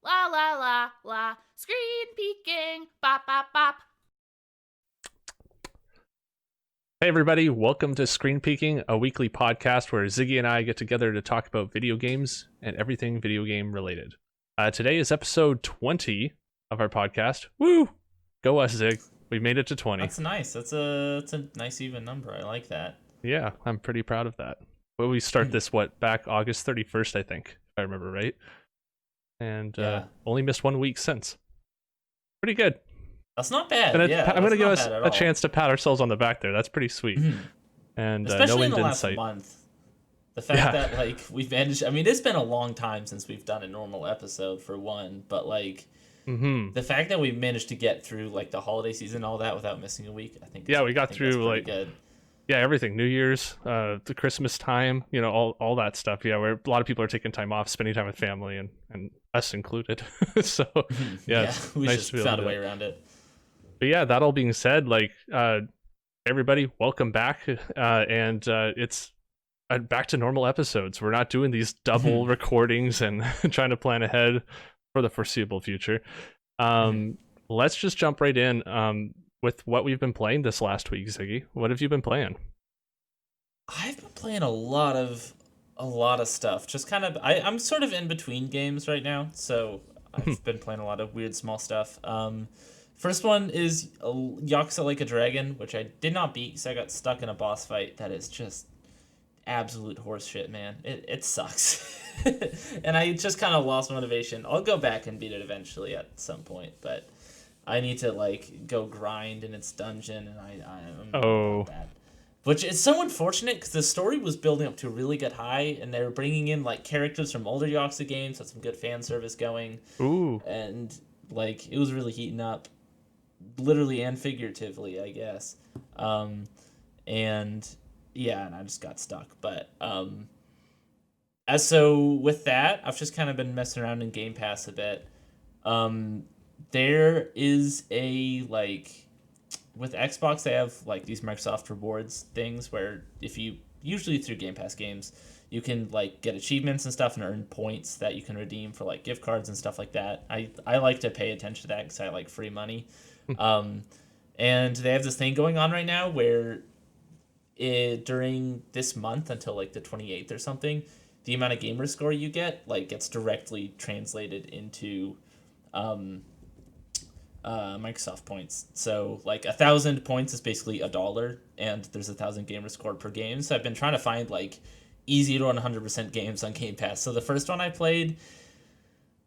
La la la la. Screen peeking. Bop bop bop. Hey everybody, welcome to Screen Peeking, a weekly podcast where Ziggy and I get together to talk about video games and everything video game related. Today is episode 20 of our podcast. Woo! Go us, Zig. We made it to 20. That's nice. That's a nice even number. I like that. Yeah, I'm pretty proud of that. Well, we start this, back August 31st, I think, if I remember right. And only missed 1 week since. Pretty good. That's not bad. I'm going to give us a chance to pat ourselves on the back there. That's pretty sweet. And especially no in the end in last sight. month. The fact that we've managed. I mean, it's been a long time since we've done a normal episode for one, but the fact that we managed to get through the holiday season, and all that without missing a week, I think. Yeah, we got through good. Yeah, everything. New Year's, the Christmas time, all that stuff. Yeah, where a lot of people are taking time off, spending time with family, and us included. So yeah, we nice just to be found a able way to. around it. But yeah, that all being said, everybody, welcome back, and it's back to normal episodes. We're not doing these double recordings and trying to plan ahead for the foreseeable future. Let's just jump right in with what we've been playing this last week, Ziggy. What have you been playing? I've been playing a lot of stuff. Just kind of, I'm sort of in between games right now, so I've been playing a lot of weird small stuff. First one is Yakuza Like a Dragon, which I did not beat because I got stuck in a boss fight that is just absolute horse shit, man. It sucks. And I just kind of lost motivation. I'll go back and beat it eventually at some point, but I need to go grind in its dungeon, and I'm bad. Which is so unfortunate because the story was building up to a really good high, and they were bringing in characters from older Yakuza games, had some good fan service going. Ooh. And it was really heating up, literally and figuratively, I guess. And I just got stuck. But so with that, I've just kind of been messing around in Game Pass a bit. There is with Xbox, they have these Microsoft rewards things where if you, usually through Game Pass games, you can get achievements and stuff and earn points that you can redeem for gift cards and stuff like that. I like to pay attention to that because I like free money. And they have this thing going on right now where during this month until the 28th or something, the amount of gamer score you get gets directly translated into Microsoft points. So 1,000 points is basically $1, and there's 1,000 gamer score per game. So I've been trying to find easy to 100% games on Game Pass. So the first one I played,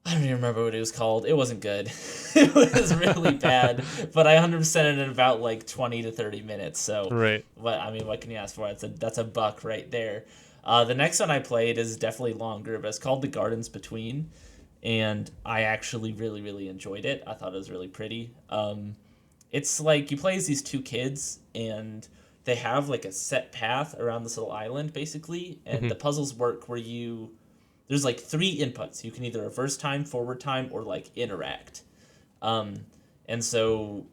I don't even remember what it was called. It wasn't good. It was really bad. But I 100%ed in about 20 to 30 minutes. So Right. What can you ask for? That's a buck right there. The next one I played is definitely longer, but it's called The Gardens Between. And I actually really, really enjoyed it. I thought it was really pretty. It's you play as these two kids, and they have a set path around this little island, basically. And the puzzles work where there's 3 inputs. You can either reverse time, forward time, or interact. And so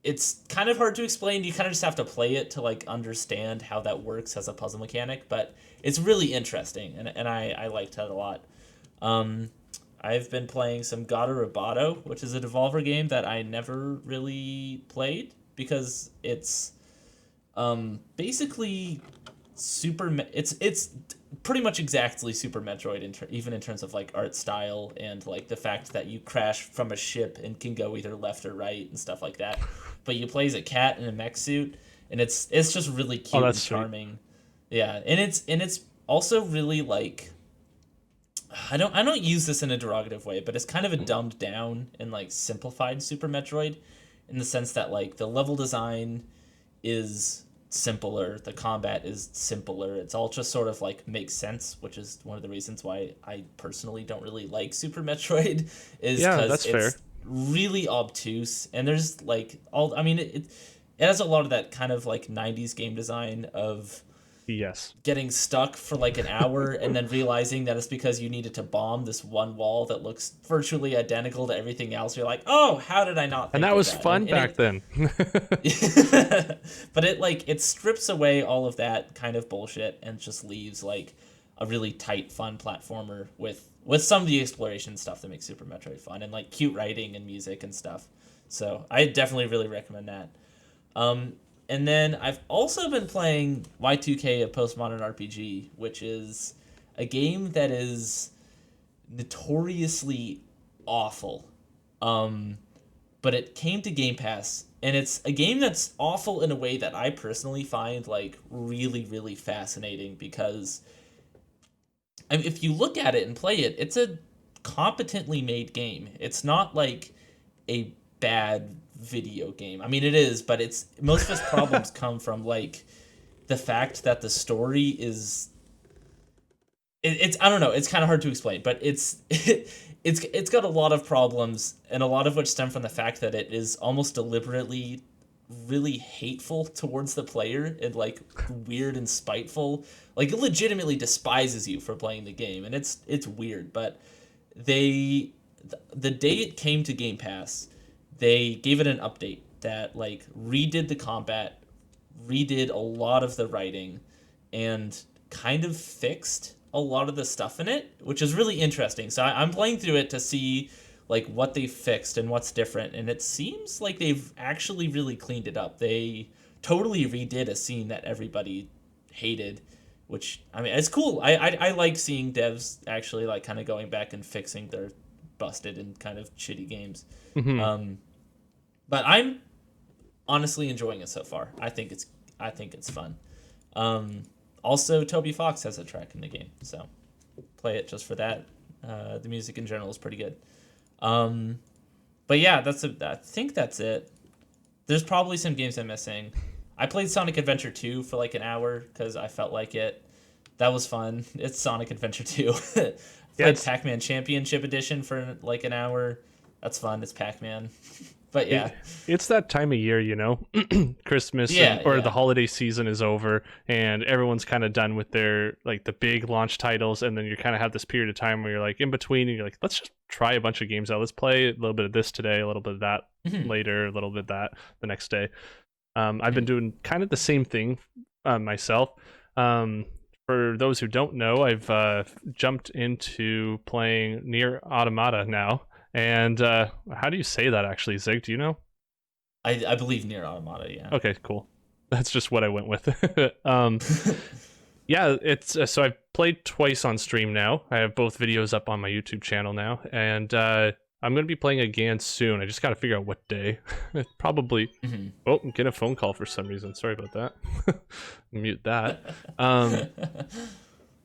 it's kind of hard to explain. You kind of just have to play it to understand how that works as a puzzle mechanic. But it's really interesting, and I liked that a lot. I've been playing some God of Roboto, which is a Devolver game that I never really played because it's basically it's pretty much exactly Super Metroid even in terms of art style and the fact that you crash from a ship and can go either left or right and stuff like that. But you play as a cat in a mech suit, and it's just really cute and charming. Sweet. Yeah, and it's also really I don't use this in a derogative way, but it's kind of a dumbed down and simplified Super Metroid, in the sense that the level design is simpler, the combat is simpler. It's all just sort of makes sense, which is one of the reasons why I personally don't really like Super Metroid, is because it's really obtuse, and there's it has a lot of that kind of 90s game design of getting stuck for an hour and then realizing that it's because you needed to bomb this one wall that looks virtually identical to everything else. You're oh, how did I not think and that was fun back then. But it strips away all of that kind of bullshit and just leaves a really tight, fun platformer with with some of the exploration stuff that makes Super Metroid fun, and like cute writing and music and stuff. So I definitely really recommend that. And then I've also been playing Y2K, a postmodern RPG, which is a game that is notoriously awful. But it came to Game Pass, and it's a game that's awful in a way that I personally find like really, really fascinating, because I mean, if you look at it and play it, it's a competently made game. It's not like a bad video game. I mean, it is, but it's most of its problems come from like the fact that the story is it's I don't know, it's kind of hard to explain, but it's got a lot of problems, and a lot of which stem from the fact that it is almost deliberately really hateful towards the player, and like weird and spiteful. Like it legitimately despises you for playing the game, and it's weird. But the day it came to Game Pass, they gave it an update that like redid the combat, redid a lot of the writing, and kind of fixed a lot of the stuff in it, which is really interesting. So I'm playing through it to see like what they fixed and what's different, and it seems like they've actually really cleaned it up. They totally redid a scene that everybody hated, which I mean it's cool. I like seeing devs actually like kind of going back and fixing their busted and kind of shitty games. Mm-hmm. But I'm honestly enjoying it so far. I think it's fun. Also, Toby Fox has a track in the game, so play it just for that. The music in general is pretty good. But yeah, I think that's it. There's probably some games I'm missing. I played Sonic Adventure 2 for like an hour because I felt like it. That was fun. It's Sonic Adventure 2. Played Pac-Man Championship Edition for like an hour. That's fun. It's Pac-Man. But yeah, it's that time of year, you know, Christmas or the holiday season is over, and everyone's kind of done with their like the big launch titles, and then you kind of have this period of time where you're like in between, and you're like, let's just try a bunch of games out. Let's play a little bit of this today, a little bit of that later, a little bit of that the next day. I've been doing kind of the same thing myself. For those who don't know, I've jumped into playing Nier Automata now. And how do you say that actually, Zig? Do you know? I believe Nier Automata, yeah. Okay, cool. That's just what I went with. Yeah, it's so I've played twice on stream now. I have both videos up on my YouTube channel now, and I'm going to be playing again soon. I just got to figure out what day. Probably. Oh, I'm getting a phone call for some reason. Sorry about that. Mute that.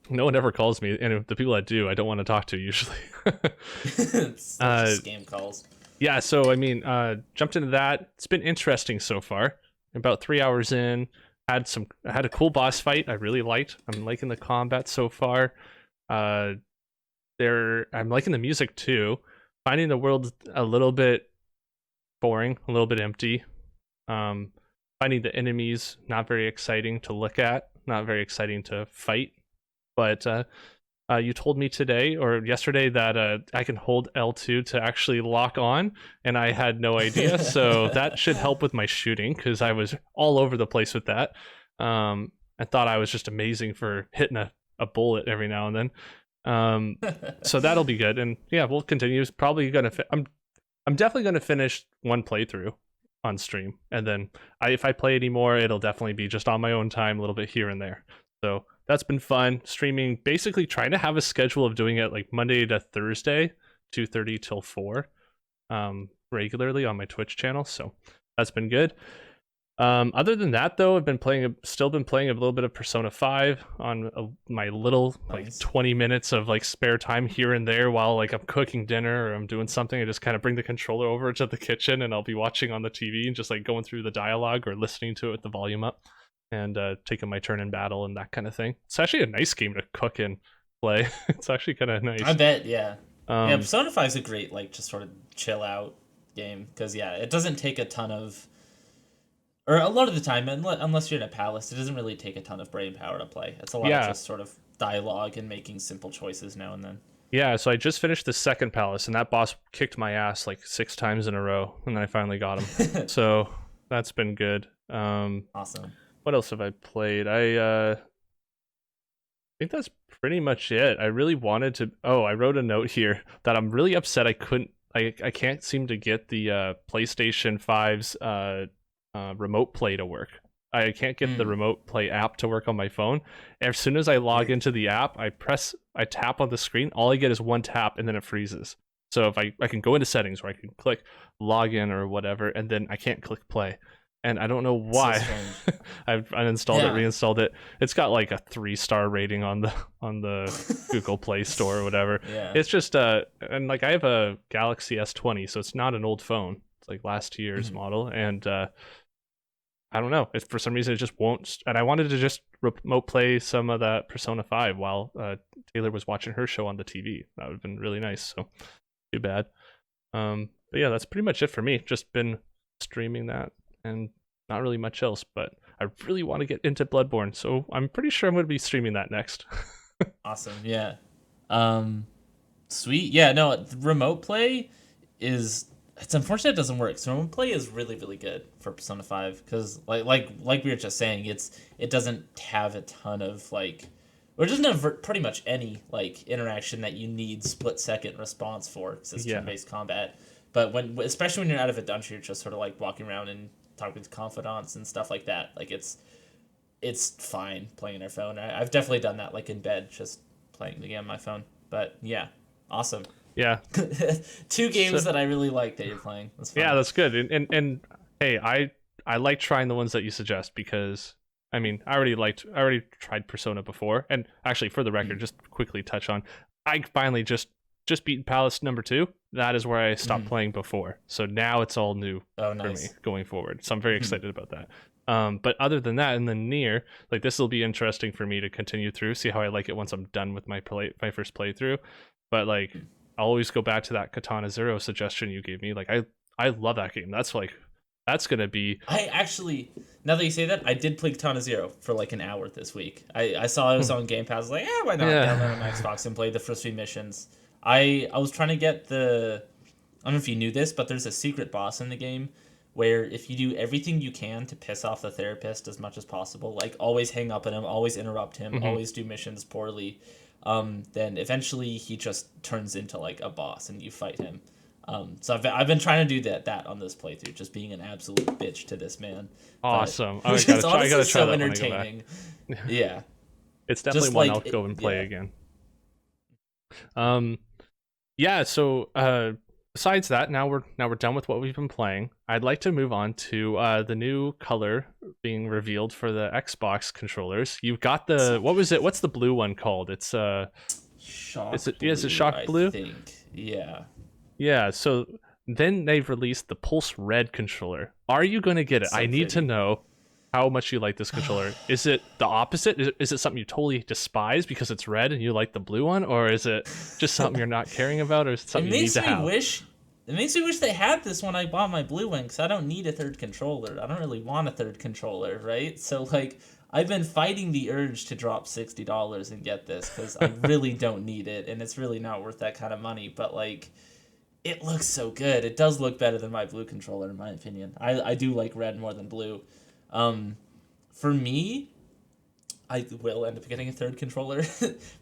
No one ever calls me, and the people that do, I don't want to talk to usually. It's scam calls. Yeah, so I mean, jumped into that. It's been interesting so far. About 3 hours in, I had a cool boss fight I really liked. I'm liking the combat so far. I'm liking the music too. Finding the world a little bit boring, a little bit empty. Finding the enemies not very exciting to look at, not very exciting to fight. But you told me today or yesterday that I can hold L2 to actually lock on, and I had no idea. So that should help with my shooting, because I was all over the place with that. I thought I was just amazing for hitting a bullet every now and then. So that'll be good. And yeah, we'll continue. It's probably gonna. I'm definitely gonna finish one playthrough on stream, and then if I play any more, it'll definitely be just on my own time, a little bit here and there. So that's been fun. Streaming, basically trying to have a schedule of doing it like Monday to Thursday, 2:30 till 4, regularly on my Twitch channel. So that's been good. Other than that, though, still been playing a little bit of Persona 5 on my little like 20 minutes of like spare time here and there while like I'm cooking dinner or I'm doing something. I just kind of bring the controller over to the kitchen, and I'll be watching on the TV and just like going through the dialogue or listening to it with the volume up, and taking my turn in battle and that kind of thing. It's actually a nice game to cook and play. It's actually kind of nice. I bet, yeah. Yeah, Persona 5 is a great, like, just sort of chill out game, because, yeah, it doesn't take a ton of, or a lot of the time, unless you're in a palace, it doesn't really take a ton of brain power to play. It's a lot of just sort of dialogue and making simple choices now and then. Yeah, so I just finished the second palace, and that boss kicked my ass like 6 times in a row, and then I finally got him. So that's been good. Awesome. What else have I played? think that's pretty much it. I really wanted to. Oh, I wrote a note here that I'm really upset I couldn't. I can't seem to get the PlayStation 5's remote play to work. I can't get the remote play app to work on my phone. As soon as I log into the app, I tap on the screen. All I get is one tap, and then it freezes. So if I can go into settings where I can click login or whatever, and then I can't click play. And I don't know why. So I've uninstalled it, reinstalled it. It's got like a 3-star rating on the Google Play Store or whatever. Yeah. It's just and like I have a Galaxy S20, so it's not an old phone. It's like last year's model, and I don't know. For some reason it just won't. And I wanted to just remote play some of that Persona 5 while Taylor was watching her show on the TV. That would have been really nice. So too bad. But yeah, that's pretty much it for me. Just been streaming that and not really much else. But I really want to get into Bloodborne, so I'm pretty sure I'm going to be streaming that next. Awesome. Yeah. Sweet. Yeah. No, remote play is. It's unfortunate it doesn't work. So remote play is really, really good for Persona 5 because like we were just saying, it doesn't have a ton of like, or it doesn't have pretty much any like interaction that you need split-second response for because it's turn-based combat. But especially when you're out of a dungeon, you're just sort of like walking around and talking to confidants and stuff like that. Like it's fine playing on your phone. I've definitely done that like in bed, just playing the game on my phone. But yeah, awesome. Yeah. 2 games that I really like that you're playing. That's fun. Yeah, that's good. And hey, I like trying the ones that you suggest because I mean, I already tried Persona before. And actually, for the record, just quickly touch on, I finally just beaten Palace number 2. That is where I stopped playing before. So now it's all new for me going forward. So I'm very excited about that. But other than that, in the near, like this will be interesting for me to continue through, see how I like it once I'm done with my first playthrough. But like I'll always go back to that Katana Zero suggestion you gave me. Like I love that game. That's gonna be. I actually, now that you say that, I did play Katana Zero for like an hour this week. I saw it was on Game Pass. I was like, why not download on my Xbox and play the first 3 missions. I was trying to get I don't know if you knew this, but there's a secret boss in the game where if you do everything you can to piss off the therapist as much as possible, like always hang up on him, always interrupt him, always do missions poorly, then eventually he just turns into like a boss and you fight him. So I've been trying to do that on this playthrough, just being an absolute bitch to this man. Awesome. I gotta try that so when entertaining. I go back. Yeah. It's definitely one I'll go and play again. Yeah, so besides that, now we're done with what we've been playing. I'd like to move on to the new color being revealed for the Xbox controllers. You've got the what's the blue one called? It's Shock is it Blue, Shock Blue? I think. Yeah. Yeah, so then they've released the Pulse Red controller. Are you going to get it? I need to know how much you like this controller. Is it the opposite? Is it something you totally despise because it's red and you like the blue one? Or is it just something you're not caring about? Or is it something you need to have? It makes me wish they had this when I bought my blue one because I don't need a third controller. I don't really want a third controller, right? So, like, I've been fighting the urge to drop $60 and get this because I really don't need it. And it's really not worth that kind of money. But, like, it looks so good. It does look better than my blue controller, in my opinion. I do like red more than blue. For me, I will end up getting a third controller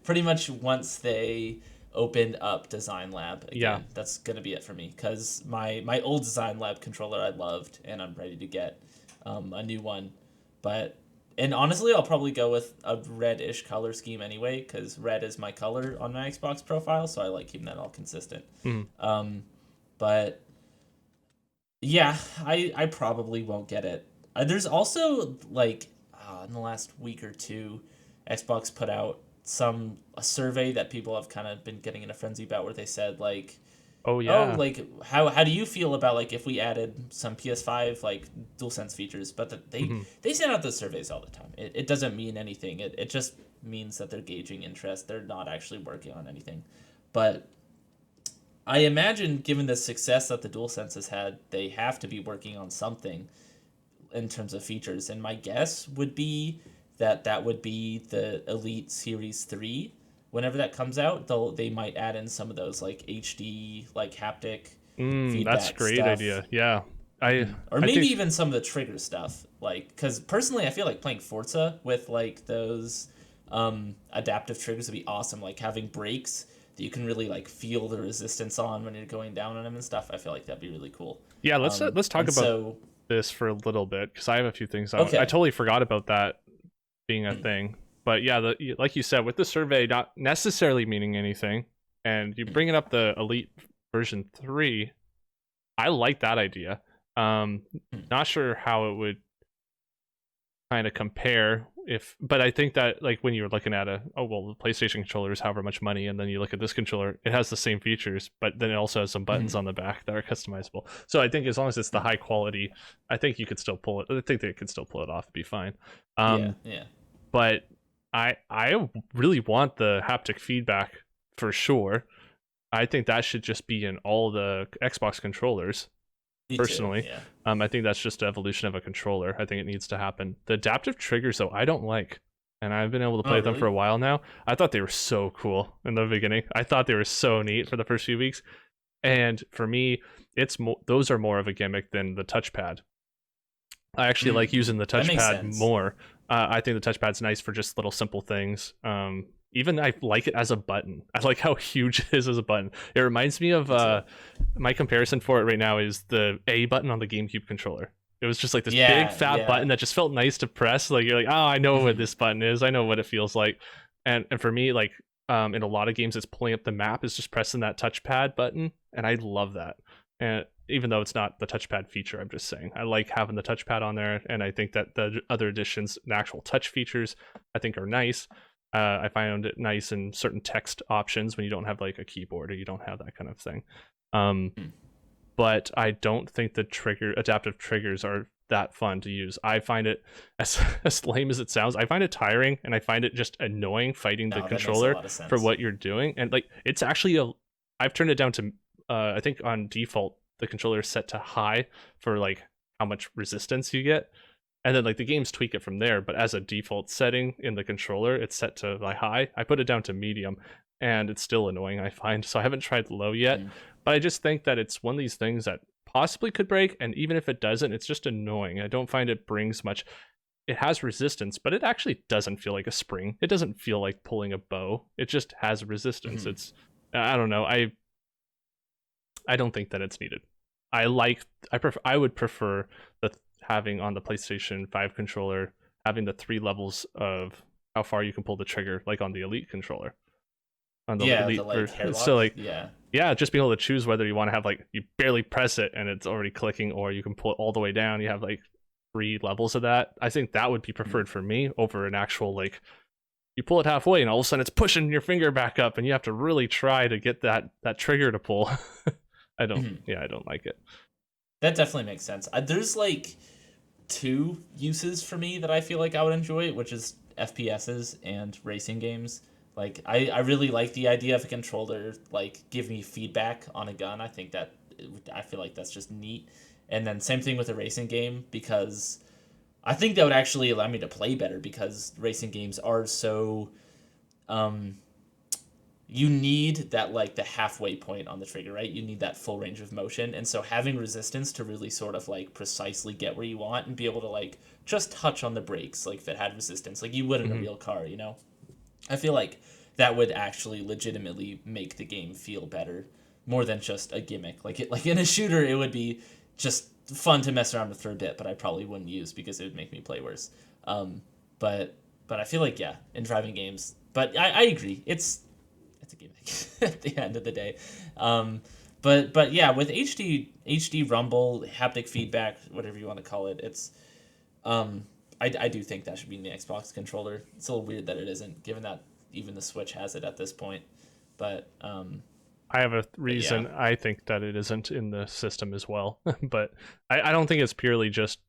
pretty much once they opened up Design Lab again. Yeah. That's going to be it for me because my old Design Lab controller I loved and I'm ready to get a new one. And honestly, I'll probably go with a red-ish color scheme anyway because red is my color on my Xbox profile, so I like keeping that all consistent. But yeah, I probably won't get it. There's also like in the last week or two, Xbox put out a survey that people have kind of been getting in a frenzy about, where they said like, like how do you feel about like if we added some PS5 like DualSense features? But they send out those surveys all the time. It doesn't mean anything. It just means that they're gauging interest. They're not actually working on anything. But I imagine, given the success that the DualSense has had, they have to be working on something in terms of features. And my guess would be that would be the Elite Series 3. Whenever that comes out, they might add in some of those like HD, like haptic feedback that's a great stuff. idea. Yeah. Or maybe even some of the trigger stuff. Like, because personally, I feel like playing Forza with like those adaptive triggers would be awesome. Like having brakes that you can really like feel the resistance on when you're going down on them and stuff. I feel like that'd be really cool. Yeah, let's talk And about so this for a little bit because I have a few things. I okay. totally forgot about that being a thing. But yeah, like you said, with the survey not necessarily meaning anything, and you bringing up the Elite version 3, I like that idea. Not sure how it would kind of compare but I think that like when you're looking at the PlayStation controller is however much money, and then you look at this controller, it has the same features, but then it also has some buttons on the back that are customizable. So I think as long as it's the high quality, I think you could still pull it. I think they could still pull it off. It'd be fine. Yeah. But I really want the haptic feedback for sure. I think that should just be in all the Xbox controllers. Me Personally, too, yeah. I think that's just an evolution of a controller. I think it needs to happen. The adaptive triggers, though, I don't like, and I've been able to play them for a while now. I thought they were so cool in the beginning. I thought they were so neat for the first few weeks, and for me, those are more of a gimmick than the touchpad. I actually like using the touchpad more. I think the touchpad's nice for just little simple things. Even I like it as a button. I like how huge it is as a button. It reminds me of my comparison for it right now is the A button on the GameCube controller. It was just like this big fat button that just felt nice to press. Like you're like, oh, I know what this button is. I know what it feels like. And for me, like in a lot of games, it's pulling up the map is just pressing that touchpad button, and I love that. And even though it's not the touchpad feature, I'm just saying I like having the touchpad on there, and I think that the other additions, the actual touch features, I think are nice. I found it nice in certain text options when you don't have like a keyboard or you don't have that kind of thing. But I don't think the adaptive triggers are that fun to use. I find it, as lame as it sounds, I find it tiring, and I find it just annoying fighting the controller for what you're doing. And like it's actually I've turned it down to I think on default the controller is set to high for like how much resistance you get. And then like the games tweak it from there, but as a default setting in the controller, it's set to like high. I put it down to medium, and it's still annoying, I find. So I haven't tried low yet, but I just think that it's one of these things that possibly could break, and even if it doesn't, it's just annoying. I don't find it brings much. It has resistance, but it actually doesn't feel like a spring. It doesn't feel like pulling a bow. It just has resistance. It's I don't know. I don't think that it's needed. I would prefer the having on the PlayStation 5 controller, having the 3 levels of how far you can pull the trigger, like on the Elite controller. On the Elite, so like just being able to choose whether you want to have like you barely press it and it's already clicking, or you can pull it all the way down. You have like 3 levels of that. I think that would be preferred for me over an actual like you pull it halfway and all of a sudden it's pushing your finger back up and you have to really try to get that trigger to pull. I don't like it. That definitely makes sense. There's like 2 uses for me that I feel like I would enjoy, which is FPSs and racing games. Like I really like the idea of a controller like give me feedback on a gun. I think that I feel like that's just neat. And then same thing with a racing game, because I think that would actually allow me to play better, because racing games are so you need that like the halfway point on the trigger, right? You need that full range of motion. And so having resistance to really sort of like precisely get where you want and be able to like just touch on the brakes, like if it had resistance, like you would in a real car, you know? I feel like that would actually legitimately make the game feel better, more than just a gimmick. Like in a shooter, it would be just fun to mess around with for a bit, but I probably wouldn't use because it would make me play worse. But I feel like in driving games, but I agree, it's a gimmick at the end of the day. But yeah, with HD rumble, haptic feedback, whatever you want to call it, it's I do think that should be in the Xbox controller. It's a little weird that it isn't, given that even the Switch has it at this point. But I have a reason I think that it isn't in the system as well. But I don't think it's purely just,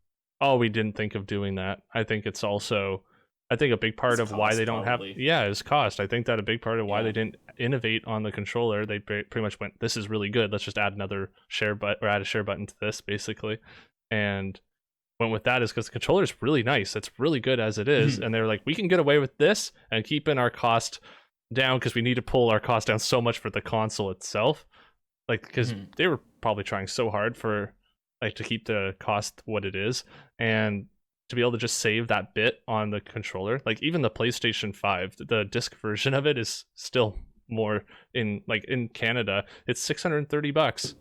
oh, we didn't think of doing that. I think it's also, I think a big part of why they don't probably. is cost. I think that a big part of why they didn't innovate on the controller, they pretty much went, this is really good, let's just add another share button, or add a share button to this, basically. And went with that is because the controller is really nice. It's really good as it is. And they're like, we can get away with this and keeping our cost down, because we need to pull our cost down so much for the console itself. Like, because they were probably trying so hard for like to keep the cost what it is. And to be able to just save that bit on the controller. Like even the PlayStation 5, the disc version of it is still more in Canada, it's $630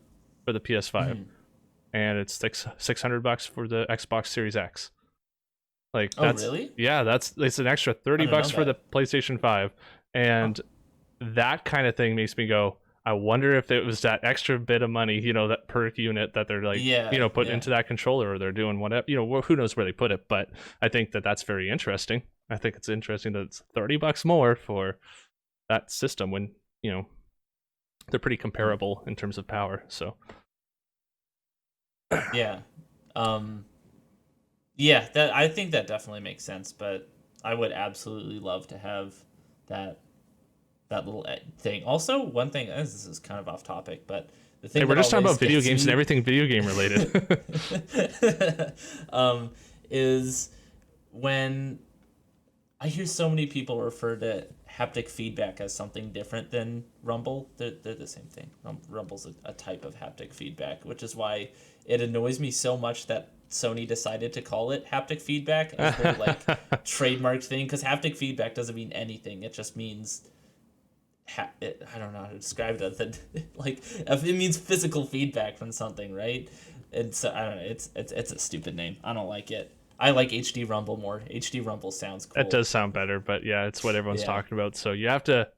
for the PS5, and it's $600 for the Xbox Series X. Like that's really? yeah, it's an extra $30 for the PlayStation 5, and that kind of thing makes me go, I wonder if it was that extra bit of money, that per unit that they're like, putting into that controller, or they're doing whatever, who knows where they put it. But I think that that's very interesting. I think it's interesting that it's $30 more for that system when, they're pretty comparable in terms of power. So yeah. Yeah, that I think that definitely makes sense, but I would absolutely love to have that little thing. Also, one thing, this is kind of off topic, but the thing we're just talking about video games and everything video game related. Is when I hear so many people refer to haptic feedback as something different than Rumble. They're the same thing. Rumble's a type of haptic feedback, which is why it annoys me so much that Sony decided to call it haptic feedback as their trademark thing, because haptic feedback doesn't mean anything. It just means I don't know how to describe it. It means physical feedback from something, right? And so I don't know. It's a stupid name. I don't like it. I like HD Rumble more. HD Rumble sounds cool. That does sound better, but yeah, it's what everyone's talking about. So you have to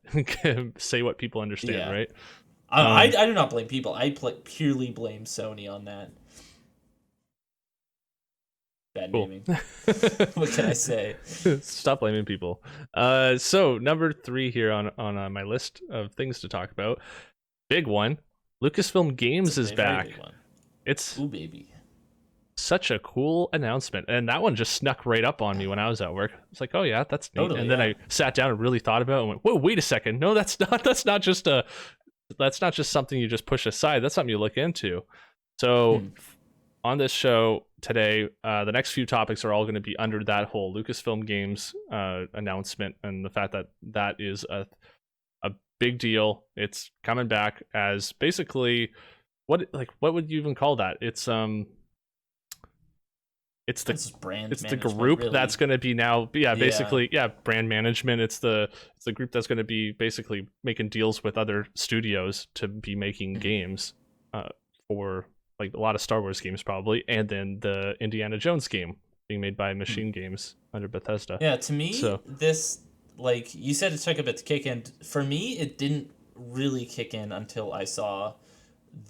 say what people understand, right? I do not blame people. I purely blame Sony on that. Bad naming. What can I say? Stop blaming people. So number 3 here on my list of things to talk about. Big one. Lucasfilm Games is back. It's ooh, baby. Such a cool announcement, and that one just snuck right up on me when I was at work. It's like, oh yeah, that's neat. Totally, and then I sat down and really thought about it and went, whoa, wait a second. No, that's not just something you just push aside. That's something you look into. So on this show today, the next few topics are all going to be under that whole Lucasfilm Games announcement, and the fact that is a big deal. It's coming back as basically what would you even call that? It's the group really. That's going to be now basically brand management. It's the group that's going to be basically making deals with other studios to be making games for like a lot of Star Wars games probably, and then the Indiana Jones game being made by Machine Games under Bethesda. Yeah, to me, this, like you said, it took a bit to kick in. For me, it didn't really kick in until I saw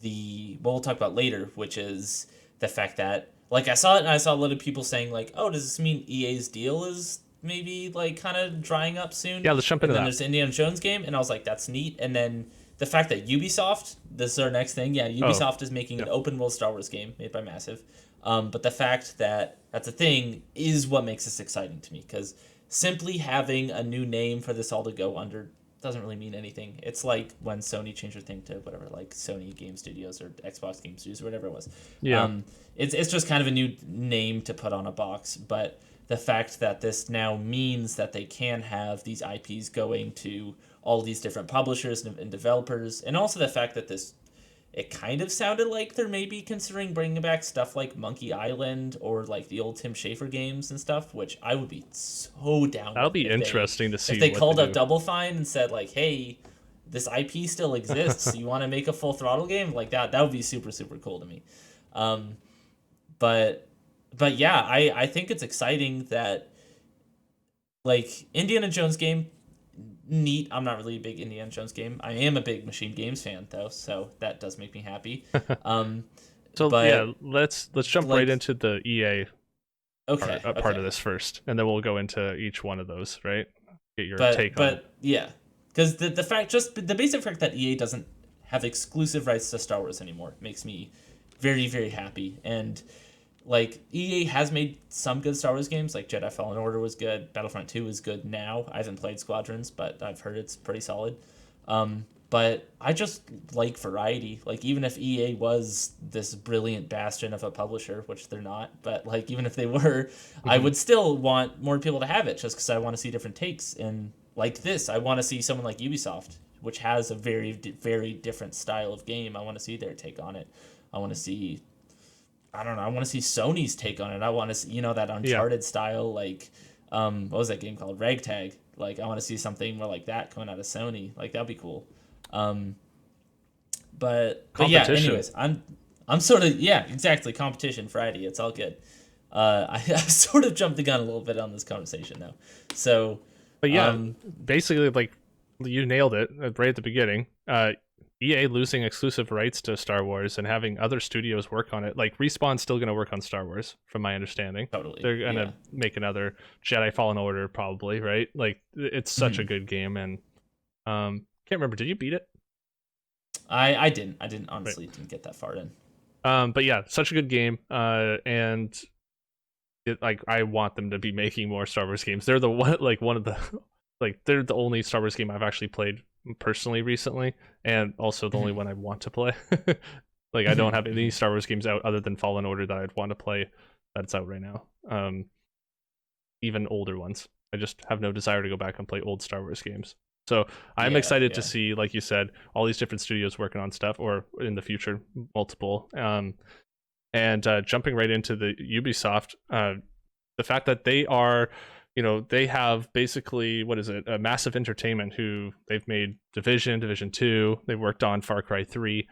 we'll talk about later, which is the fact that I saw it and I saw a lot of people saying oh, does this mean EA's deal is maybe kind of drying up soon? Yeah, let's jump into that. And then there's the Indiana Jones game, and I was like, that's neat. And then the fact that Ubisoft, this is our next thing. Yeah, Ubisoft is making an open world Star Wars game made by Massive. But the fact that that's a thing is what makes this exciting to me, because simply having a new name for this all to go under doesn't really mean anything. It's like when Sony changed their thing to whatever, Sony Game Studios or Xbox Game Studios or whatever it was. Yeah. It's just kind of a new name to put on a box, but the fact that this now means that they can have these IPs going to all these different publishers and developers, and also the fact that it kind of sounded like they're maybe considering bringing back stuff like Monkey Island or the old Tim Schafer games and stuff, which I would be so down. That'll be interesting to see. If they called up Double Fine and said hey, this IP still exists, you want to make a Full Throttle game that would be super, super cool to me. But yeah, I think it's exciting that Indiana Jones game, neat. I'm not really a big Indiana Jones game. I am a big Machine Games fan though, so that does make me happy. Let's jump right into the EA part of this first, and then we'll go into each one of those, right? Get your take on it. But yeah, because the basic fact that EA doesn't have exclusive rights to Star Wars anymore makes me very, very happy. And EA has made some good Star Wars games, Jedi Fallen Order was good, Battlefront 2 is good now. I haven't played Squadrons, but I've heard it's pretty solid. But I just like variety. Even if EA was this brilliant bastion of a publisher, which they're not, but even if they were, I would still want more people to have it, just because I want to see different takes. And this, I want to see someone like Ubisoft, which has a very, very different style of game. I want to see their take on it. I want to see I don't know. I want to see Sony's take on it. I want to see, that Uncharted style, like, what was that game called? Ragtag. Like, I want to see something more like that coming out of Sony. Like, that'd be cool. But yeah. Anyways, I'm sort of exactly competition Friday. It's all good. I sort of jumped the gun a little bit on this conversation though. So, but yeah, basically, like, you nailed it right at the beginning. EA losing exclusive rights to Star Wars and having other studios work on it. Like, Respawn's still going to work on Star Wars, from my understanding. Totally. They're going to make another Jedi Fallen Order, probably, right? Like, it's such a good game, and can't remember. Did you beat it? I didn't. I didn't honestly didn't get that far in. But yeah, such a good game. And like, I want them to be making more Star Wars games. They're the one of the they're the only Star Wars game I've actually played personally recently, and also the only one I want to play. Like, I don't have any Star Wars games out other than Fallen Order that I'd want to play that's out right now. Even older ones. I just have no desire to go back and play old Star Wars games. So I'm excited to see, like you said, all these different studios working on stuff, or in the future, multiple. And jumping right into the Ubisoft, the fact that they are, they have basically, what is it, Massive Entertainment, who they've made Division 2, they've worked on Far Cry 3.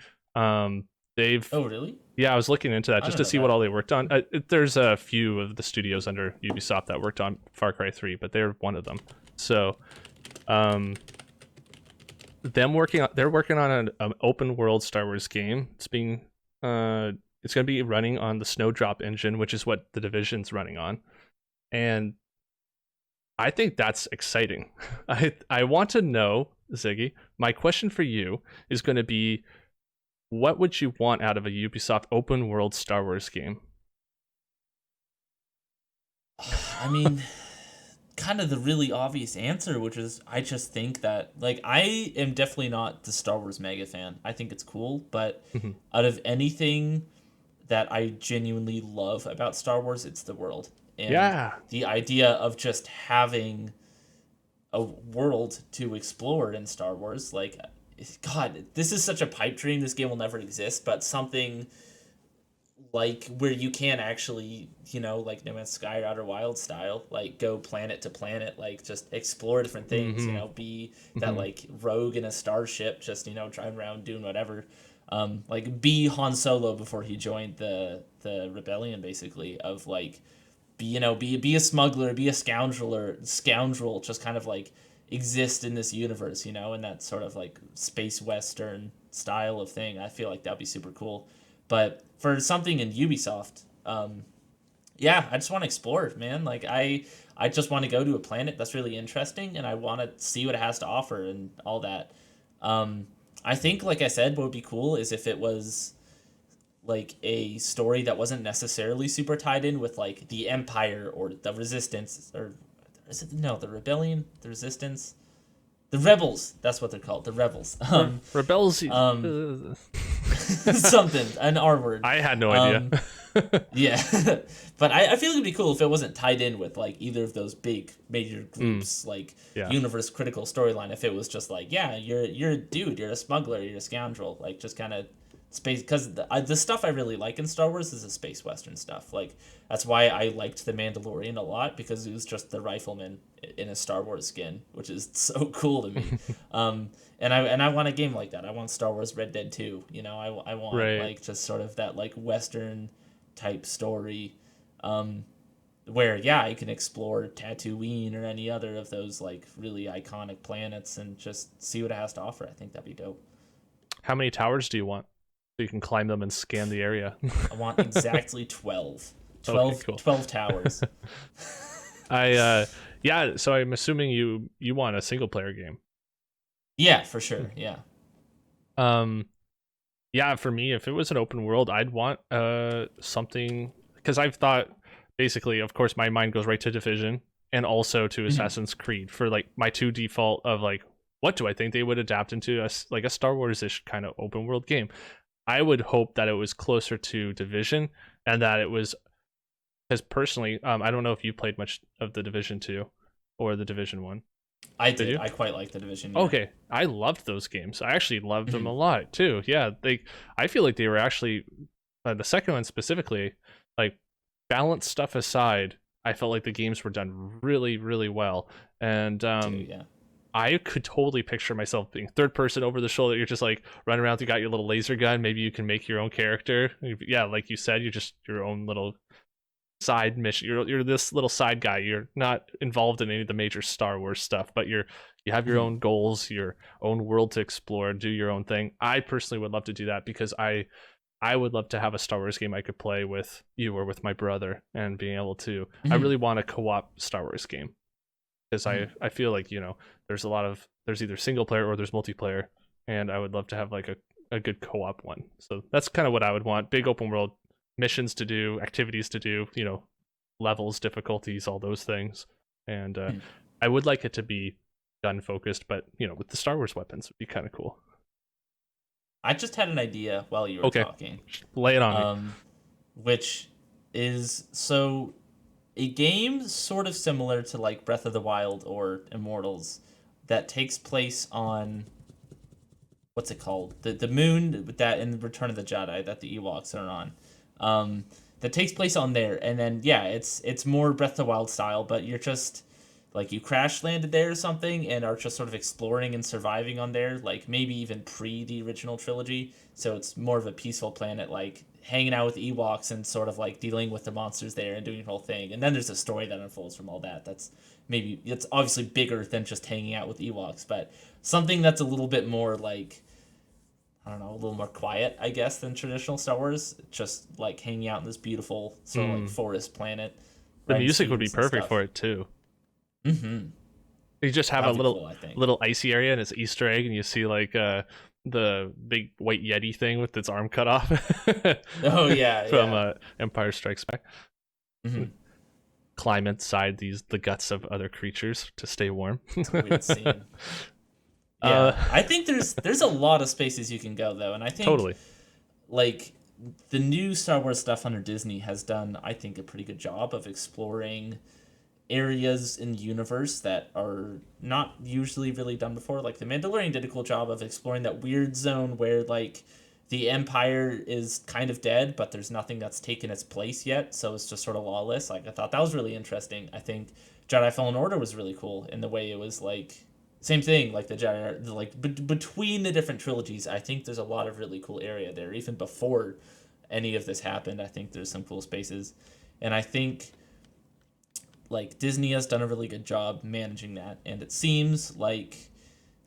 They've Oh, really? Yeah, I was looking into that just to see what all they worked on. There's a few of the studios under Ubisoft that worked on Far Cry 3, but they're one of them. So, they're working on an open world Star Wars game. It's going to be running on the Snowdrop engine, which is what the Division's running on. And I think that's exciting. I want to know, Ziggy, my question for you is going to be, what would you want out of a Ubisoft open world Star Wars game? I mean, kind of the really obvious answer, which is, I just think that, like, I am definitely not the Star Wars mega fan. I think it's cool, but out of anything that I genuinely love about Star Wars, it's the world. And the idea of just having a world to explore in Star Wars, like, God, this is such a pipe dream. This game will never exist, but something like where you can actually, like No Man's Sky or Outer Wild style, like, go planet to planet, like, just explore different things, be that, like, rogue in a starship, just, driving around doing whatever. Like, be Han Solo before he joined the rebellion, basically, of, like, be a smuggler, be a scoundrel, just kind of, like, exist in this universe, in that sort of, like, space western style of thing. I feel like that'd be super cool. But for something in Ubisoft, I just want to explore, man. Like, I just want to go to a planet that's really interesting, and I want to see what it has to offer and all that. I think, like I said, what would be cool is if it was, like, a story that wasn't necessarily super tied in with, like, the Empire or the Resistance, or the Rebellion, the Resistance, the Rebels. That's what they're called, the Rebels. Rebels. Something, an R word. I had no idea. Yeah, but I feel it'd be cool if it wasn't tied in with, like, either of those big major groups, like, universe critical storyline. If it was just like, you're a dude, you're a smuggler, you're a scoundrel, like, just kind of space, because the stuff I really like in Star Wars is the space western stuff. Like, that's why I liked The Mandalorian a lot, because it was just the rifleman in a Star Wars skin, which is so cool to me. And I want a game like that. I want Star Wars Red Dead 2. I want like, just sort of that, like, western type story, where you can explore Tatooine or any other of those, like, really iconic planets and just see what it has to offer. I think that'd be dope. How many towers do you want so you can climb them and scan the area? I want exactly 12. 12, okay, cool. 12 towers. So I'm assuming you want a single player game. Yeah, for sure. Yeah. For me, if it was an open world, I'd want something, because I've thought, basically, of course, my mind goes right to Division and also to Assassin's Creed for, like, my two default of, like, what do I think they would adapt into a Star Wars-ish kind of open world game. I would hope that it was closer to Division, and that it was, because personally, I don't know if you played much of the Division 2 or the Division 1. I did. I quite like the Division. Yeah. Okay, I loved those games. I actually loved them a lot too. Yeah, I feel like they were actually the second one specifically, like balance stuff aside, I felt like the games were done really, really well. And Yeah. I could totally picture myself being third person over the shoulder. You're just like running around. You got your little laser gun. Maybe you can make your own character. Yeah, like you said, you're just your own little side mission. You're this little side guy. You're not involved in any of the major Star Wars stuff, but you have your own goals, your own world to explore, and do your own thing. I personally would love to do that because I would love to have a Star Wars game I could play with you or with my brother, and being able to. I really want a co-op Star Wars game because I feel like, you know, there's either single player or there's multiplayer, and I would love to have like a good co-op one. So that's kind of what I would want. Big open world, missions to do, activities to do, you know, levels, difficulties, all those things. And I would like it to be gun focused, but you know, with the Star Wars weapons would be kind of cool. I just had an idea while you were talking. Lay it on me. Which is so a game sort of similar to like Breath of the Wild or Immortals that takes place on what's it called? The moon that in Return of the Jedi that the Ewoks are on. That takes place on there, and then it's more Breath of the Wild style, but you're just like you crash landed there or something and are just sort of exploring and surviving on there, like maybe even pre the original trilogy. So it's more of a peaceful planet, like hanging out with Ewoks and sort of like dealing with the monsters there and doing the whole thing. And then there's a story that unfolds from all that. It's obviously bigger than just hanging out with Ewoks, but something that's a little bit more like, I don't know, a little more quiet, I guess, than traditional Star Wars. Just like hanging out in this beautiful sort of like forest planet. The music would be perfect for it too. Mm-hmm. You just have That'd a be cool, I think. little icy area, and it's Easter egg, and you see like the big white Yeti thing with its arm cut off. Oh yeah, from Empire Strikes Back. Mm-hmm. Climb inside the guts of other creatures to stay warm. It's a weird scene. Yeah, I think there's a lot of spaces you can go though, and I think totally like the new Star Wars stuff under Disney has done, I think, a pretty good job of exploring areas in the universe that are not usually really done before. Like The Mandalorian did a cool job of exploring that weird zone where like the Empire is kind of dead, but there's nothing that's taken its place yet, so it's just sort of lawless. Like I thought that was really interesting. I think Jedi Fallen Order was really cool in the way it was like same thing, like the Jedi, like between the different trilogies. I think there's a lot of really cool area there. Even before any of this happened, I think there's some cool spaces, and I think like Disney has done a really good job managing that. And it seems like,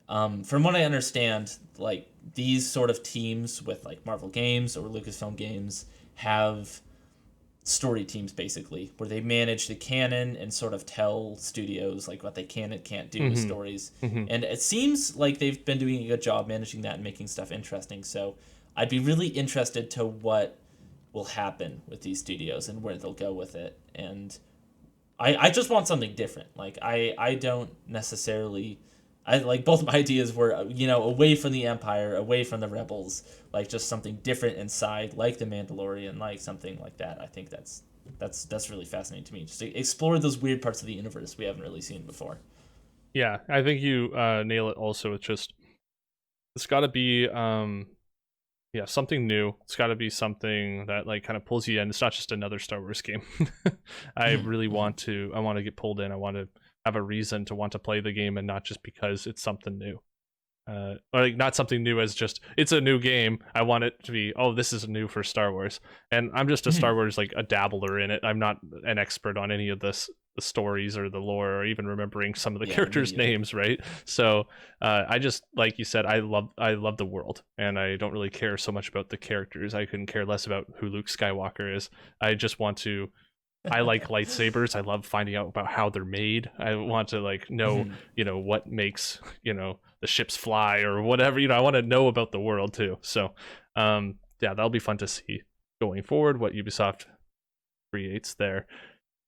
from what I understand, like these sort of teams with like Marvel Games or Lucasfilm Games have story teams basically where they manage the canon and sort of tell studios like what they can and can't do with stories. And it seems like they've been doing a good job managing that and making stuff interesting. So I'd be really interested to what will happen with these studios and where they'll go with it. And I just want something different. Like I don't necessarily, I like both my ideas were, you know, away from the Empire, away from the Rebels, like just something different inside, like the Mandalorian, like something like that. I think that's really fascinating to me. Just to explore those weird parts of the universe we haven't really seen before. Yeah, I think you nail it. Also, it's got to be something new. It's got to be something that like kind of pulls you in. It's not just another Star Wars game. I really want to get pulled in. I want to have a reason to want to play the game, and not just because it's something new. Or like not something new as just it's a new game. I want it to be, oh, this is new for Star Wars. And I'm just a Star Wars like a dabbler in it. I'm not an expert on any of the stories or the lore or even remembering some of the characters' names, right? So I just, like you said, I love the world, and I don't really care so much about the characters. I couldn't care less about who Luke Skywalker is. I just want to I like lightsabers. I love finding out about how they're made. I want to like know, you know, what makes, you know, the ships fly or whatever. You know, I want to know about the world too. So yeah, that'll be fun to see going forward what Ubisoft creates there.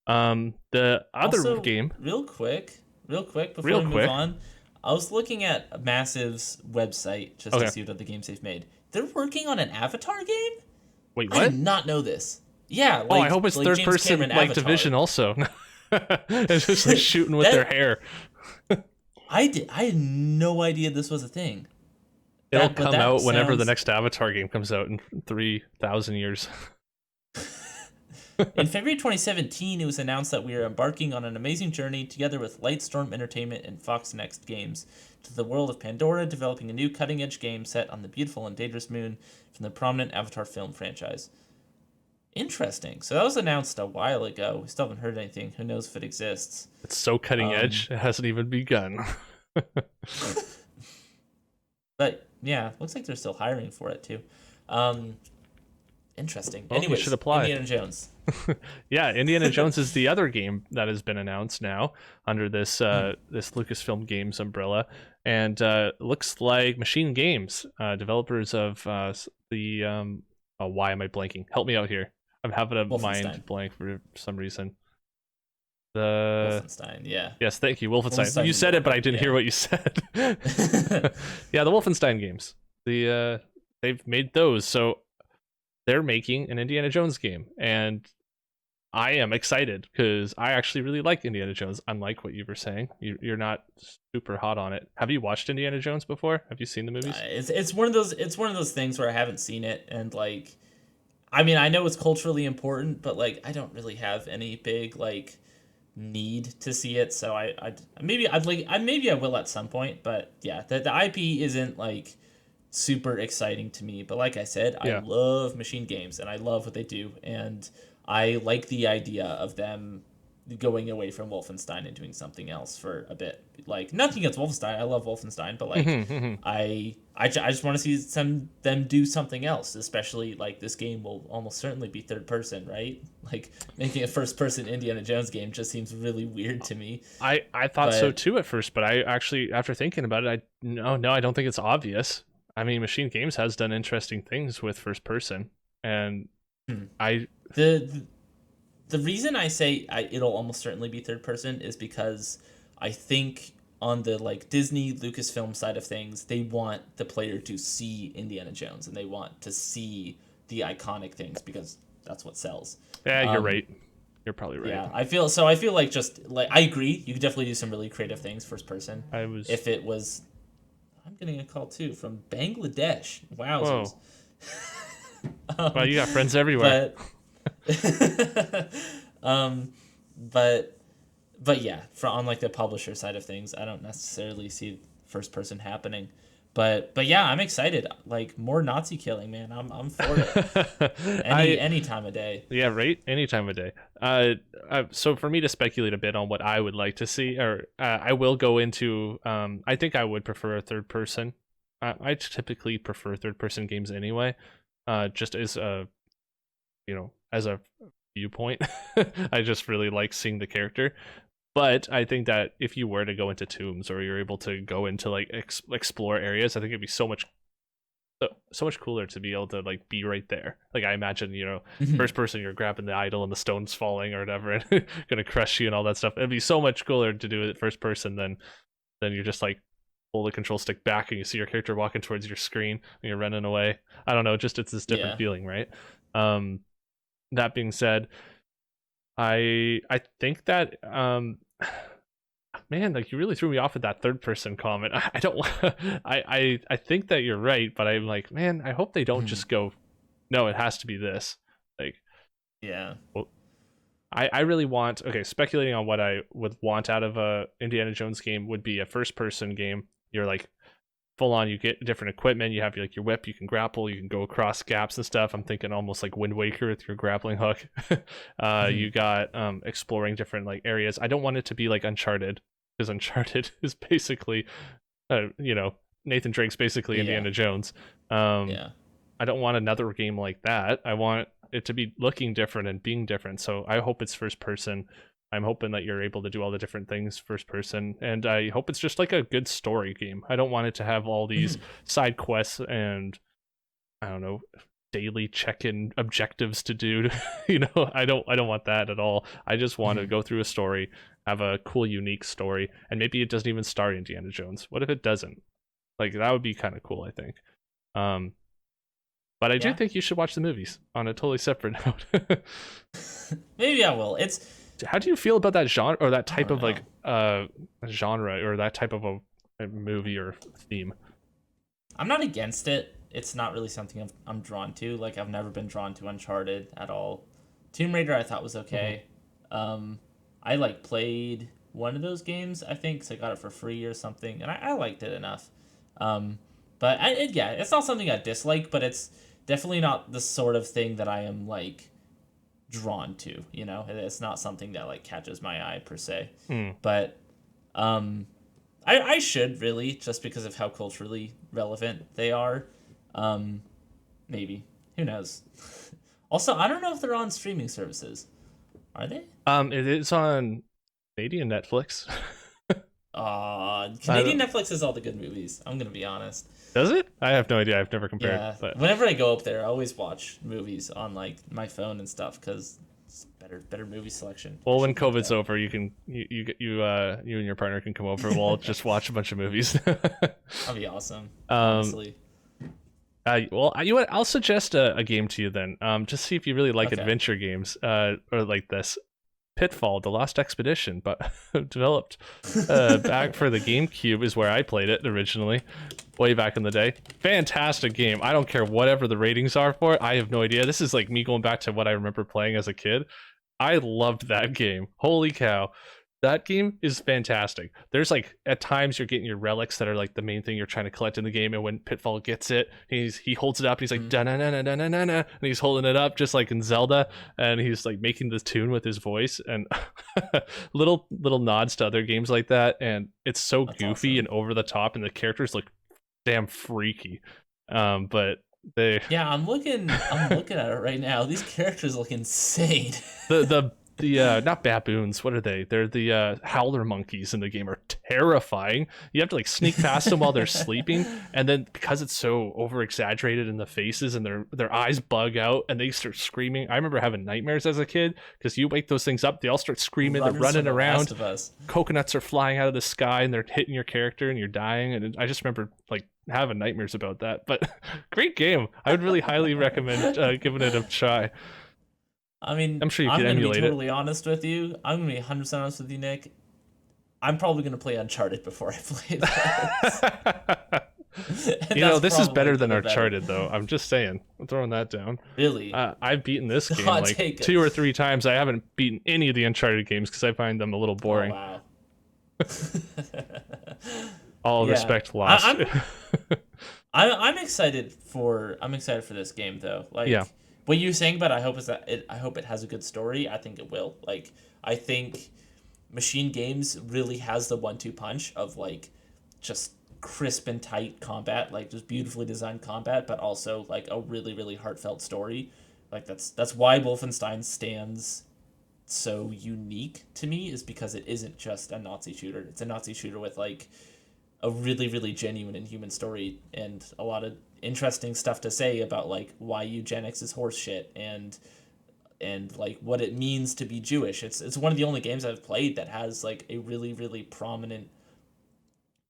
The other also, game, real quick before we move on, I was looking at Massive's website just to see what other games they've made. They're working on an Avatar game? Wait, what? I did not know this. Yeah, like, I hope it's like third James person Cameron like Avatar. Division also. It's just like shooting with their hair. I had no idea this was a thing. It'll But come out whenever the sounds- next Avatar game comes out in 3,000 years. In February 2017, it was announced that we are embarking on an amazing journey together with Lightstorm Entertainment and Fox Next Games to the world of Pandora, developing a new cutting-edge game set on the beautiful and dangerous moon from the prominent Avatar film franchise. Interesting. So that was announced a while ago. We still haven't heard anything. Who knows if it exists? It's so cutting edge, it hasn't even begun. But yeah, looks like they're still hiring for it too. Interesting. Well, you Anyways, should apply. Indiana Jones. Yeah, Indiana Jones is the other game that has been announced now under this this Lucasfilm Games umbrella, and looks like Machine Games, developers of the oh, why am I blanking? Help me out here. I'm having a mind blank for some reason. Wolfenstein, yeah. Yes, thank you, Wolfenstein. Wolfenstein You said it, but I didn't yeah. hear what you said. Yeah, the Wolfenstein games. They've made those, so they're making an Indiana Jones game, and I am excited because I actually really like Indiana Jones. Unlike what you were saying, you're not super hot on it. Have you watched Indiana Jones before? Have you seen the movies? It's one of those things where I haven't seen it, and like, I mean, I know it's culturally important, but like, I don't really have any big like need to see it. So maybe I will at some point, but yeah, the IP isn't like super exciting to me. But like I said, Yeah. I love Machine Games, and I love what they do, and I like the idea of them going away from Wolfenstein and doing something else for a bit. Like, nothing against Wolfenstein, I love Wolfenstein, but like I just want to see them do something else, especially like this game will almost certainly be third person, right? Like, making a first person Indiana Jones game just seems really weird to me. I thought so too at first, but I actually, after thinking about it, I don't think it's obvious. I mean, Machine Games has done interesting things with first person, and the reason I say it'll almost certainly be third person is because I think on the like Disney Lucasfilm side of things, they want the player to see Indiana Jones, and they want to see the iconic things because that's what sells. Yeah, you're right. You're probably right. Yeah, I feel like just like I agree, you could definitely do some really creative things first person. If it was, I'm getting a call too from Bangladesh. Wowzers. Well, you got friends everywhere. But yeah, on like the publisher side of things, I don't necessarily see first person happening. But yeah, I'm excited. Like, more Nazi killing, man. I'm for it. Any time of day. Yeah, right. Any time of day. So for me to speculate a bit on what I would like to see, or I will go into. I think I would prefer a third person. I typically prefer third person games anyway. Just as a, as a viewpoint. I just really like seeing the character. But I think that if you were to go into tombs, or you're able to go into like explore areas, I think it'd be so much cooler to be able to like be right there. Like, I imagine, first person, you're grabbing the idol and the stone's falling or whatever and gonna crush you and all that stuff. It'd be so much cooler to do it first person than you're just like pull the control stick back and you see your character walking towards your screen and you're running away. I don't know, it's this different feeling, right? That being said, I think that man, like, you really threw me off with that third person comment. I don't I think that you're right, but I'm like, man, I hope they don't just go, no, it has to be this. Like, yeah. Well, I really want, speculating on what I would want out of a Indiana Jones game would be a first person game. You're like full on, you get different equipment, you have like your whip, you can grapple, you can go across gaps and stuff. I'm thinking almost like Wind Waker with your grappling hook. You got exploring different like areas. I don't want it to be like Uncharted, because Uncharted is basically Nathan Drake's basically Indiana Jones. I don't want another game like that. I want it to be looking different and being different. So I hope it's first person. I'm hoping that you're able to do all the different things first person, and I hope it's just like a good story game. I don't want it to have all these side quests and, I don't know, daily check-in objectives to do. I don't want that at all. I just want to go through a story, have a cool, unique story, and maybe it doesn't even star Indiana Jones. What if it doesn't? Like, that would be kind of cool, I think. But I do think you should watch the movies on a totally separate note. Maybe I will. How do you feel about that genre, or that type of like genre, or that type of a movie or theme? I'm not against it. It's not really something I'm drawn to. Like, I've never been drawn to Uncharted at all. Tomb Raider I thought was okay. I like played one of those games, I think, because I got it for free or something, and I liked it enough. But it's not something I dislike, but it's definitely not the sort of thing that I am like drawn to. You know, it's not something that like catches my eye per se. But I should really, just because of how culturally relevant they are. Maybe, who knows? Also, I don't know if they're on streaming services. Are they? It is on Canadian Netflix. Canadian Netflix has all the good movies. I'm gonna be honest. Does it? I have no idea. I've never compared. Yeah. But Whenever I go up there, I always watch movies on like my phone and stuff because it's better movie selection. well, when COVID's over, you can you and your partner can come over. We'll just watch a bunch of movies. That'd be awesome. Honestly. Well, you know what? I'll suggest a game to you then. Just see if you really like Okay. adventure games. Or like this. Pitfall: The Lost Expedition, but developed back for the GameCube is where I played it originally, way back in the day. Fantastic game. I don't care whatever the ratings are for it. I have no idea. This is like me going back to what I remember playing as a kid. I loved that game. Holy cow. That game is fantastic. There's like at times you're getting your relics that are like the main thing you're trying to collect in the game, and when Pitfall gets it, he holds it up and he's like da na na na na na na, and he's holding it up just like in Zelda, and he's like making the tune with his voice, and little nods to other games like that, and it's so That's goofy awesome. and over the top, and the characters look damn freaky. But they Yeah, I'm looking at it right now. These characters look insane. the not baboons, what are they? They're the howler monkeys in the game are terrifying. You have to like sneak past them while they're sleeping, and then because it's so over exaggerated in the faces and their eyes bug out and they start screaming. I remember having nightmares as a kid because you wake those things up, they all start screaming, they're running Runners from The around, Last of Us. coconuts are flying out of the sky and they're hitting your character and you're dying, and I just remember like having nightmares about that. But great game. I would really highly recommend giving it a try. I mean, I'm sure you I'm could gonna be emulate it. totally honest with you. I'm gonna be 100% honest with you, Nick. I'm probably gonna play Uncharted before I play this. You know, this is That's better than probably Uncharted, though. I'm just saying. I'm throwing that down. Really? I've beaten this game Hot like take. 2 or 3 times. I haven't beaten any of the Uncharted games because I find them a little boring. Oh, wow. All Yeah. respect lost. I'm excited for this game though. Like Yeah. what you're saying about I hope it has a good story. I think it will. Like I think Machine Games really has the 1-2 punch of like just crisp and tight combat, like just beautifully designed combat, but also like a really really heartfelt story. Like that's why Wolfenstein stands so unique to me, is because it isn't just a Nazi shooter. It's a Nazi shooter with like a really really genuine and human story and a lot of interesting stuff to say about like why eugenics is horseshit and like what it means to be Jewish. It's one of the only games I've played that has like a really really prominent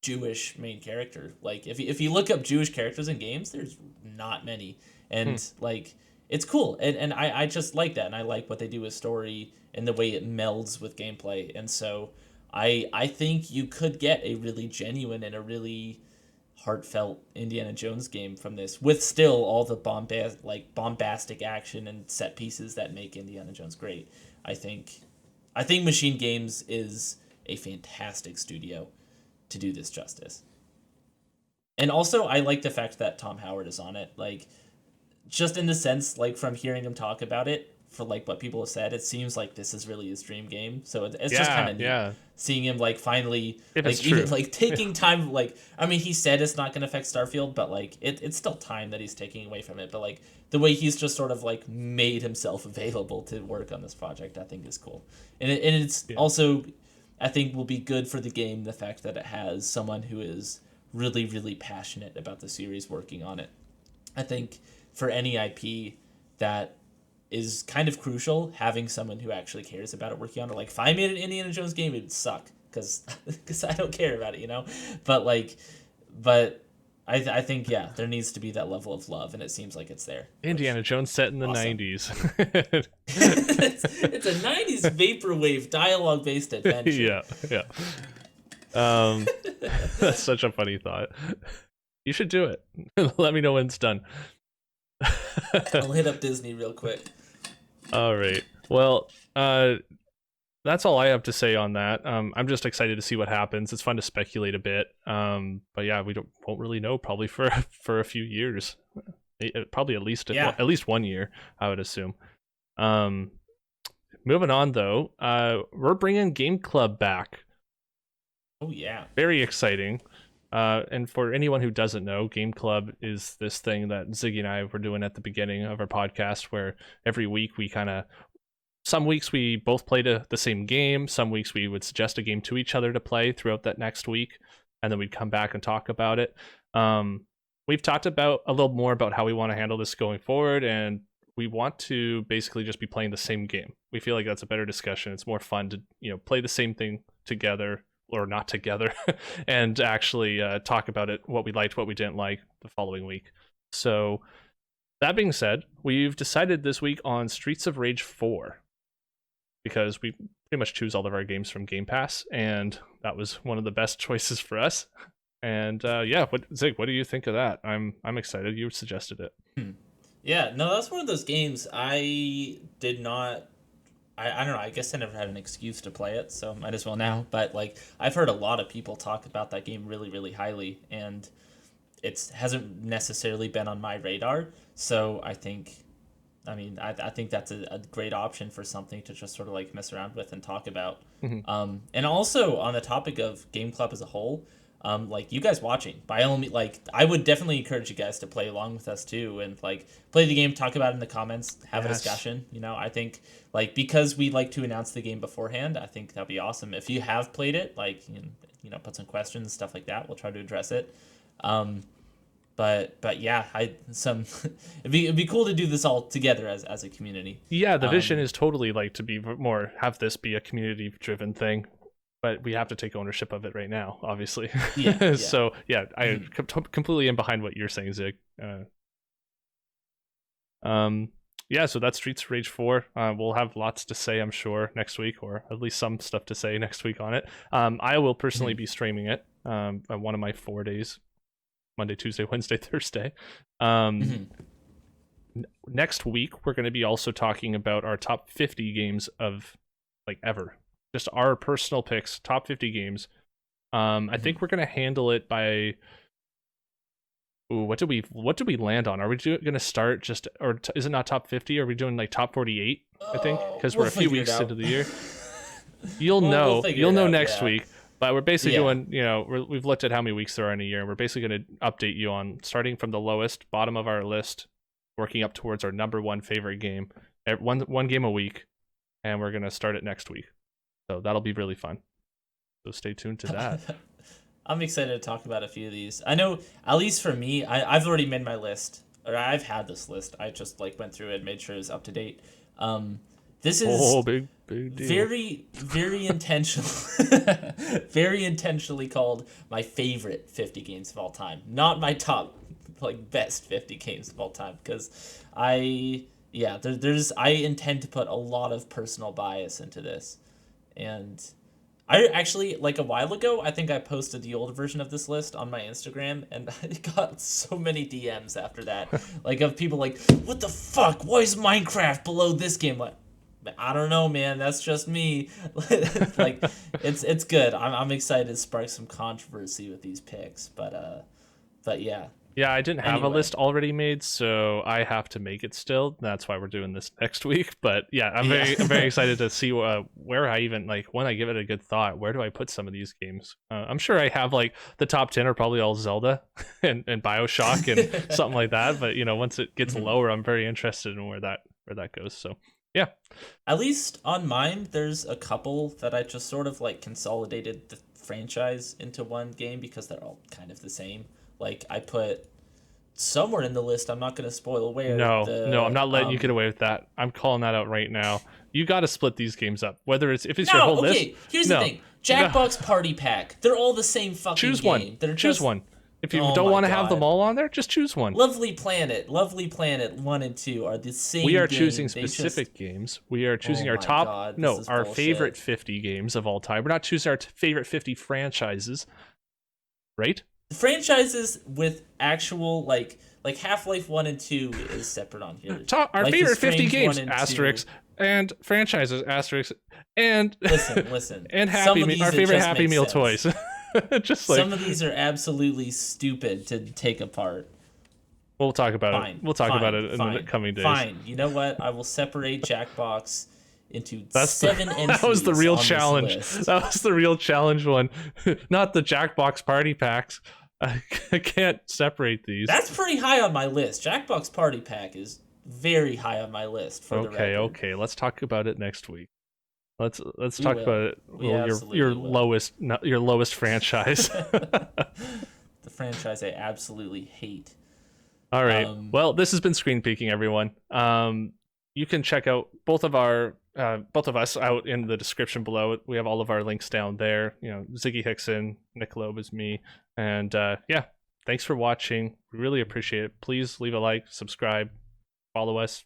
Jewish main character. Like if you look up Jewish characters in games, there's not many, and like it's cool, and I just like that, and I like what they do with story and the way it melds with gameplay, and so I think you could get a really genuine and a really heartfelt Indiana Jones game from this, with still all the bombastic action and set pieces that make Indiana Jones great. I think Machine Games is a fantastic studio to do this justice. And also I like the fact that Tom Howard is on it. Like just in the sense, like from hearing him talk about it, for like what people have said, it seems like this is really his dream game. So it's just kind of neat seeing him like finally If like it's true. even like taking time. Like I mean, he said it's not going to affect Starfield, but like it's still time that he's taking away from it. But like the way he's just sort of like made himself available to work on this project, I think is cool. And it's also, I think, will be good for the game, the fact that it has someone who is really really passionate about the series working on it. I think for any IP that is kind of crucial, having someone who actually cares about it working on it. Like if I made an Indiana Jones game, it'd suck because I don't care about it, you know. But I think there needs to be that level of love, and it seems like it's there. Indiana Jones set in the Awesome. 90s. It's a 90s vaporwave dialogue based adventure. yeah. That's such a funny thought. You should do it. Let me know when it's done. I'll hit up Disney real quick. All right. Well, that's all I have to say on that. I'm just excited to see what happens. It's fun to speculate a bit. But yeah, won't really know probably for a few years. Probably at least 1 year, I would assume. Moving on though, we're bringing Game Club back. Oh yeah. Very exciting. And for anyone who doesn't know, Game Club is this thing that Ziggy and I were doing at the beginning of our podcast, where every week we some weeks we both played the same game. Some weeks we would suggest a game to each other to play throughout that next week, and then we'd come back and talk about it. We've talked about a little more about how we want to handle this going forward, and we want to basically just be playing the same game. We feel like that's a better discussion. It's more fun to play the same thing together, or not together, and actually talk about it, what we liked, what we didn't like the following week. So that being said, we've decided this week on Streets of Rage 4, because we pretty much choose all of our games from Game Pass, and that was one of the best choices for us. And Zig, what do you think of that? I'm excited. You suggested it. Yeah, no, that's one of those games I did not. I don't know. I guess I never had an excuse to play it, so might as well now. But like, I've heard a lot of people talk about that game really, really highly, and it hasn't necessarily been on my radar. So I think that's a great option for something to just sort of like mess around with and talk about. Mm-hmm. And also on the topic of Game Club as a whole, like you guys watching, by all means, like I would definitely encourage you guys to play along with us too, and like play the game, talk about it in the comments, have a discussion. I think like, because we like to announce the game beforehand, I think that'd be awesome. If you have played it, like put some questions, stuff like that. We'll try to address it. But yeah, it'd be cool to do this all together as a community. Yeah, the vision is totally like to be more, have this be a community driven thing, but we have to take ownership of it right now, obviously. Yeah. So yeah, I completely am behind what you're saying, Zig. Yeah, so that's Streets of Rage 4. We'll have lots to say, I'm sure, next week, or at least some stuff to say next week on it. I will personally be streaming it on one of my 4 days. Monday, Tuesday, Wednesday, Thursday. Next week, we're going to be also talking about our top 50 games of like ever. Just our personal picks, top 50 games. I think we're going to handle it by... Ooh, what did we land on? Are we going to start just... Or is it not top 50? Are we doing like top 48, I think? Because we're a few weeks into the year. You'll know next week. But we're basically doing, we've looked at how many weeks there are in a year, and we're basically going to update you on starting from the lowest, bottom of our list, working up towards our number one favorite game, one game a week, and we're going to start it next week. So that'll be really fun. So stay tuned to that. I'm excited to talk about a few of these. I know, at least for me, I've already made my list, or I've had this list. I just like went through it, made sure it was up to date. This is big deal. Very, very intentional, very intentionally called my favorite 50 games of all time, not my top like best 50 games of all time, because I intend to put a lot of personal bias into this, and I actually, like a while ago, I think I posted the older version of this list on my Instagram, and I got so many DMs after that, like of people like, what the fuck, why is Minecraft below this game? Like, I don't know, man. That's just me. Like, it's good. I'm excited to spark some controversy with these picks, but yeah. Yeah, I didn't have a list already made, so I have to make it still. That's why we're doing this next week. But yeah, I'm very excited to see where I even, like, when I give it a good thought, where do I put some of these games? I'm sure I have like the top 10 are probably all Zelda and BioShock and something like that. But once it gets lower, I'm very interested in where that goes. So. Yeah. At least on mine, there's a couple that I just sort of like consolidated the franchise into one game because they're all kind of the same. Like I put somewhere in the list, I'm not going to spoil where. No, I'm not letting you get away with that. I'm calling that out right now. You got to split these games up. Whether if it's your whole list. Here's the thing. Jackbox Party Pack. They're all the same fucking Choose game. One. Choose one. If you don't want to have them all on there, just choose one. Lovely Planet 1 and 2 are the same. We are choosing specific games. We are choosing our top, our favorite 50 games of all time. We're not choosing our favorite 50 franchises, right? franchises with actual like Half-Life 1 and 2 is separate on here. Our Life favorite is 50 Strange games 1 and asterisks 2. and franchises asterisks and Listen. and Some of these our it favorite just Happy makes Meal sense. toys. Just like Some of these are absolutely stupid to take apart. we'll talk about Fine. it. We'll talk about it in the coming days. Fine. You know what? I will separate Jackbox into That's 7 entries. that was the real on this challenge. list. That was the real challenge one, not the Jackbox party packs. I can't separate these. That's pretty high on my list. Jackbox Party Pack is very high on my list for the record. Okay. Let's talk about it next week. Let's We talk will. about it. We Well, absolutely your will. lowest franchise. The franchise I absolutely hate. All right. Well, this has been Screen Peeking, everyone. You can check out both of us out in the description below. We have all of our links down there. You know, Ziggy Hickson, Nick Loeb is me, and yeah. Thanks for watching. We really appreciate it. Please leave a like, subscribe, follow us,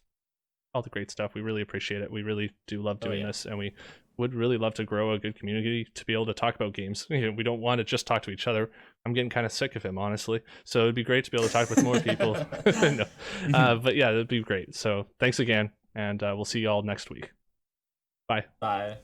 all the great stuff. We really appreciate it. We really do love doing this, and we would really love to grow a good community to be able to talk about games. You know, we don't want to just talk to each other. I'm getting kind of sick of him, honestly. So it'd be great to be able to talk with more people. No. But yeah, it'd be great. So thanks again, and we'll see you all next week. Bye. Bye.